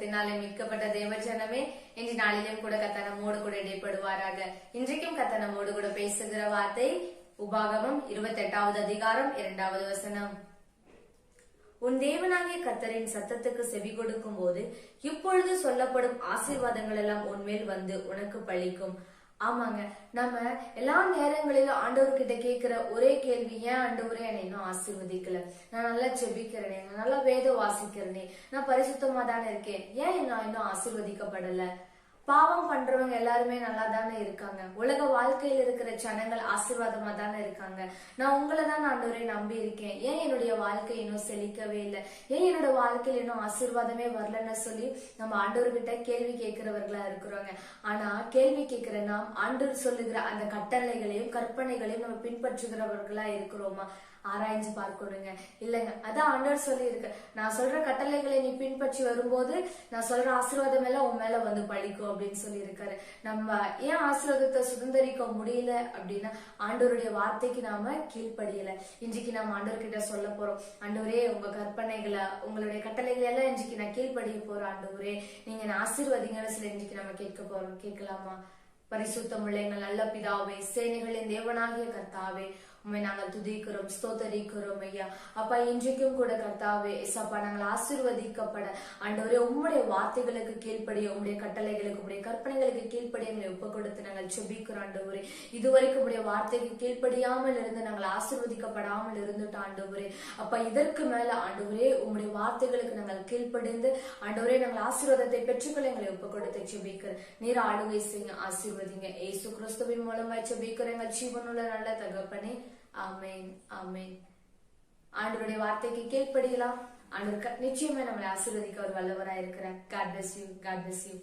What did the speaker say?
இரக்கத்தினாலே மீட்கப்பட்ட தேவஜனமே, இன்று நாளிலும் கூட கர்த்தர் நம்மோடு கூட இடைப்படுவாராக. இன்றைக்கும் கர்த்தர் நம்மோடு கூட பேசுகிற வார்த்தை உபாகமம் 28வது அதிகாரம் 2வது வசனம். உன் தேவனாகிய கர்த்தரின் சத்தத்துக்கு செவி கொடுக்கும் போது இப்பொழுது சொல்லப்படும் ஆசீர்வாதங்கள் எல்லாம் உன்மேல் வந்து உனக்கு பலிக்கும். ஆமாங்க, நம்ம எல்லா நேரங்களிலும் ஆண்டவர்கிட்ட கேட்கிற ஒரே கேள்வி, ஏன் ஆண்டவரே என்னை இன்னும் ஆசீர்வதிக்கல? நான் நல்லா ஜெபிக்கிறேனே, நான் நல்லா வேதம் வாசிக்கிறேனே, நான் பரிசுத்தமா தானே இருக்கேன், ஏன் நான் இன்னும் ஆசீர்வதிக்கப்படல? பாவம் பண்றவங்க எல்லாருமே நல்லா தானே இருக்காங்க. உலக வாழ்க்கையில் இருக்கிற ஜனங்கள் ஆசீர்வாதமா தானே இருக்காங்க. நான் உங்களை தான் ஆண்டவரே நம்பி இருக்கேன், ஏன் என்னுடைய வாழ்க்கை இன்னும் செழிக்கவே இல்லை, ஏன் என்னோட வாழ்க்கையில் இன்னும் ஆசீர்வாதமே வரலன்னு சொல்லி நம்ம ஆண்டவர்கிட்ட கேள்வி கேட்கிறவர்களா இருக்கிறோங்க. ஆனா கேள்வி கேட்கிற நாம் ஆண்டவர் சொல்லுகிற அந்த கட்டளைகளையும் கற்பனைகளையும் நம்ம பின்பற்றுகிறவர்களா இருக்கிறோமா? ஆராய்ஞ்சு பார்க்கணுங்க. இல்லைங்க, அதான் ஆண்டவர் சொல்லி இருக்கு, நான் சொல்ற கட்டளைகளை நீ பின்பற்றி வரும்போது நான் சொல்ற ஆசீர்வாதம் எல்லாம் உன் மேல வந்து பழிக்கும் அப்படின்னு சொல்லி இருக்காரு. நம்ம ஏன் ஆசீர்வாதத்தை சுதந்திரிக்க முடியல அப்படின்னா ஆண்டவருடைய வார்த்தைக்கு நாம கீழ்ப்படியல. இன்றைக்கு நம்ம ஆண்டவர்கிட்ட சொல்ல போறோம், ஆண்டவரே உங்க கற்பனைகளை உங்களுடைய கட்டளைகளை எல்லாம் இன்றைக்கு நான் கீழ்ப்படிய போறேன், ஆண்டவரே நீங்க என்ன ஆசீர்வதிங்கன்னு சொல்லி இன்றைக்கு நம்ம கேட்க போறோம். கேட்கலாமா? பரிசுத்தமுள்ள எங்கள் நல்ல பிதாவே, சேனைகளின் தேவனாகிய கர்த்தாவே, உண்மை நாங்கள் துதிக்கிறோம், ஸ்தோத்தரிக்கிறோம் ஐயா. அப்பா, இன்றைக்கும் கூட கர்த்தாவே ஏசப்பா, நாங்கள் ஆசீர்வதிக்கப்பட ஆண்டவரே உம்முடைய வார்த்தைகளுக்கு கீழ்ப்படிய, உம்முடைய கட்டளைகளுக்கு உம்முடைய கற்பனைகளுக்கு கீழ்ப்படிய எங்களை ஒப்பு கொடுத்து நாங்கள் செபிக்கிறோம் ஆண்டவரே. இதுவரைக்கும் உம்முடைய வார்த்தைக்கு கீழ்ப்படியாமல் இருந்து நாங்கள் ஆசீர்வதிக்கப்படாமல் இருந்துட்டோம் ஆண்டவரே. அப்பா, இதற்கு மேல ஆண்டவரே உம்முடைய வார்த்தைகளுக்கு நாங்கள் கீழ்ப்படிந்து ஆண்டவரே நாங்கள் ஆசீர்வாதத்தை பெற்றுக்கொள்ள எங்களை ஒப்பு கொடுத்து செபிக்கிறேன். நீர் ஆளுகை செய்ய ஆசீர்வதிங்க. ஏசு கிறிஸ்துவின் மூலமாய் செபிக்கிறேன் எங்கள் ஜீவனுள்ள நல்ல தகப்பனே. ஆமென், ஆமென். ஆண்டவருடைய வார்த்தைக்கு கீழ்ப்படியலாம். ஆண்டவர் நிச்சயமா நம்மளை ஆசீர்வதிக்க ஒரு வல்லவராய் இருக்கிறார். God bless you. God bless you.